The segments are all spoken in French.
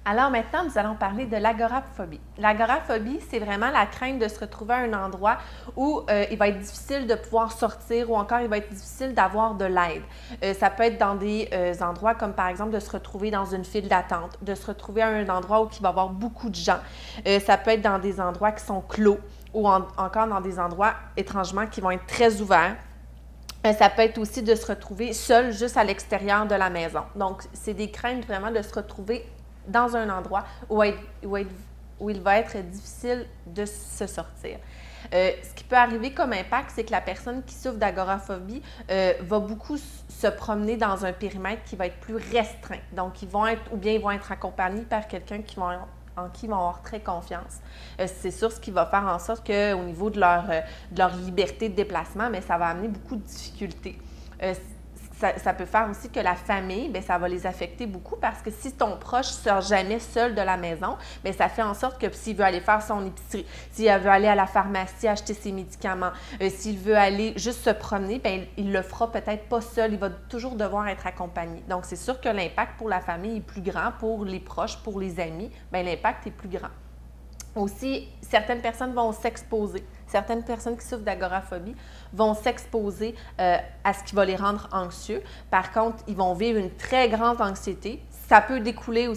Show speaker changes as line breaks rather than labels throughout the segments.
Alors maintenant, nous allons parler de l'agoraphobie. L'agoraphobie, c'est vraiment la crainte de se retrouver à un endroit où il va être difficile de pouvoir sortir ou encore il va être difficile d'avoir de l'aide. Ça peut être dans des endroits comme par exemple de se retrouver dans une file d'attente, de se retrouver à un endroit où il va y avoir beaucoup de gens. Ça peut être dans des endroits qui sont clos ou encore dans des endroits étrangement qui vont être très ouverts. Ça peut être aussi de se retrouver seul juste à l'extérieur de la maison. Donc, c'est des craintes vraiment de se retrouver dans un endroit où il va être difficile de se sortir. Ce qui peut arriver comme impact, c'est que la personne qui souffre d'agoraphobie va beaucoup se promener dans un périmètre qui va être plus restreint. Donc, ils vont être accompagnés par quelqu'un en qui ils vont avoir très confiance. C'est sûr, ce qui va faire en sorte qu'au niveau de leur liberté de déplacement, mais ça va amener beaucoup de difficultés. Ça peut faire aussi que la famille, bien, ça va les affecter beaucoup parce que si ton proche ne sort jamais seul de la maison, bien, ça fait en sorte que s'il veut aller faire son épicerie, s'il veut aller à la pharmacie acheter ses médicaments, s'il veut aller juste se promener, bien, il ne le fera peut-être pas seul, il va toujours devoir être accompagné. Donc, c'est sûr que l'impact pour la famille est plus grand, pour les proches, pour les amis, bien, l'impact est plus grand. Aussi, certaines personnes vont s'exposer. Certaines personnes qui souffrent d'agoraphobie vont s'exposer à ce qui va les rendre anxieux. Par contre, ils vont vivre une très grande anxiété. Ça peut découler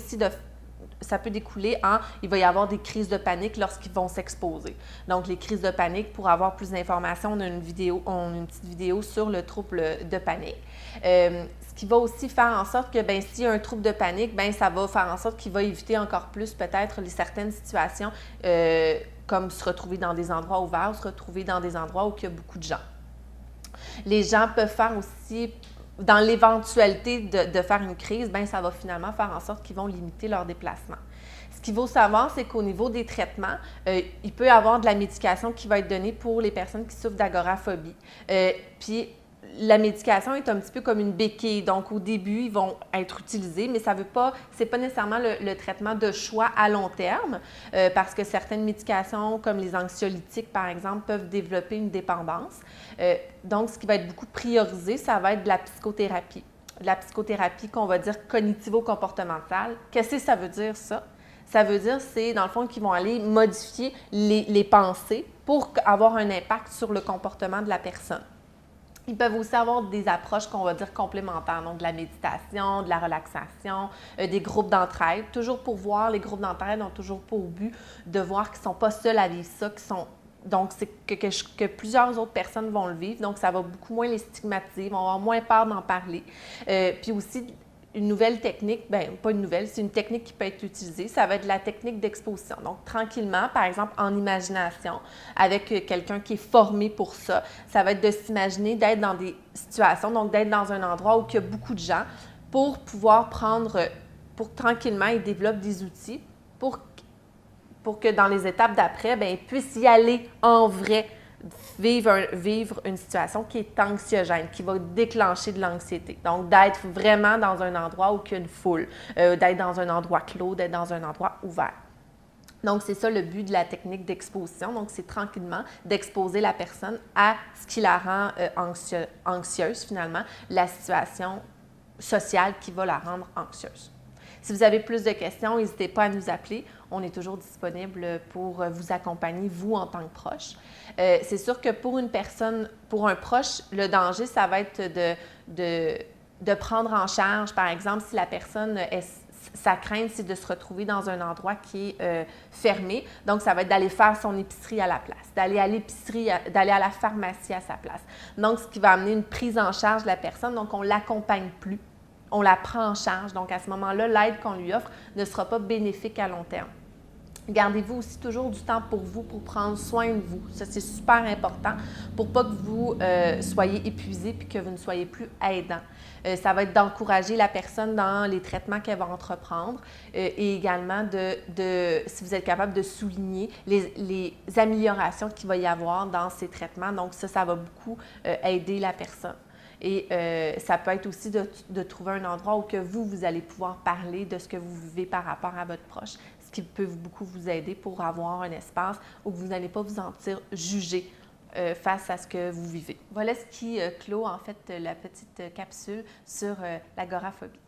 il va y avoir des crises de panique lorsqu'ils vont s'exposer. Donc, les crises de panique, pour avoir plus d'informations, on a une petite vidéo sur le trouble de panique. Ce qui va aussi faire en sorte que, bien, s'il y a un trouble de panique, bien, ça va faire en sorte qu'il va éviter encore plus peut-être certaines situations comme se retrouver dans des endroits ouverts ou se retrouver dans des endroits où il y a beaucoup de gens. Les gens peuvent faire aussi, dans l'éventualité de faire une crise, bien, ça va finalement faire en sorte qu'ils vont limiter leur déplacement. Ce qu'il faut savoir, c'est qu'au niveau des traitements, il peut y avoir de la médication qui va être donnée pour les personnes qui souffrent d'agoraphobie. Puis, la médication est un petit peu comme une béquille. Donc, au début, ils vont être utilisés, mais c'est pas nécessairement le traitement de choix à long terme, parce que certaines médications, comme les anxiolytiques, par exemple, peuvent développer une dépendance. Donc, ce qui va être beaucoup priorisé, ça va être de la psychothérapie. De la psychothérapie qu'on va dire cognitivo-comportementale. Qu'est-ce que ça veut dire, ça? Ça veut dire, c'est dans le fond qu'ils vont aller modifier les pensées pour avoir un impact sur le comportement de la personne. Ils peuvent aussi avoir des approches qu'on va dire complémentaires, donc de la méditation, de la relaxation, des groupes d'entraide. Toujours pour voir, les groupes d'entraide ont toujours pour but de voir qu'ils ne sont pas seuls à vivre ça, donc c'est que plusieurs autres personnes vont le vivre, donc ça va beaucoup moins les stigmatiser, vont avoir moins peur d'en parler. Puis aussi, une nouvelle technique, bien, pas une nouvelle, c'est une technique qui peut être utilisée, ça va être la technique d'exposition. Donc, tranquillement, par exemple, en imagination, avec quelqu'un qui est formé pour ça, ça va être de s'imaginer d'être dans des situations, donc d'être dans un endroit où il y a beaucoup de gens pour pouvoir pour tranquillement, ils développent des outils pour que dans les étapes d'après, bien, ils puissent y aller en vrai, vivre une situation qui est anxiogène, qui va déclencher de l'anxiété. Donc, d'être vraiment dans un endroit où il y a une foule, d'être dans un endroit clos, d'être dans un endroit ouvert. Donc, c'est ça le but de la technique d'exposition. Donc, c'est tranquillement d'exposer la personne à ce qui la rend anxieuse, finalement, la situation sociale qui va la rendre anxieuse. Si vous avez plus de questions, n'hésitez pas à nous appeler. On est toujours disponible pour vous accompagner, vous, en tant que proche. C'est sûr que pour un proche, le danger, ça va être de prendre en charge, par exemple, si la personne sa crainte, c'est de se retrouver dans un endroit qui est fermé. Donc, ça va être d'aller faire son épicerie à la place, d'aller à l'épicerie, d'aller à la pharmacie à sa place. Donc, ce qui va amener une prise en charge de la personne. Donc, on ne l'accompagne plus. On la prend en charge. Donc, à ce moment-là, l'aide qu'on lui offre ne sera pas bénéfique à long terme. Gardez-vous aussi toujours du temps pour vous, pour prendre soin de vous. Ça, c'est super important pour pas que vous soyez épuisé puis que vous ne soyez plus aidant. Ça va être d'encourager la personne dans les traitements qu'elle va entreprendre et également si vous êtes capable de souligner les améliorations qu'il va y avoir dans ces traitements. Donc, ça va beaucoup aider la personne. Et ça peut être aussi de trouver un endroit où que vous allez pouvoir parler de ce que vous vivez par rapport à votre proche, ce qui peut beaucoup vous aider pour avoir un espace où vous n'allez pas vous sentir jugé face à ce que vous vivez. Voilà ce qui clôt en fait la petite capsule sur l'agoraphobie.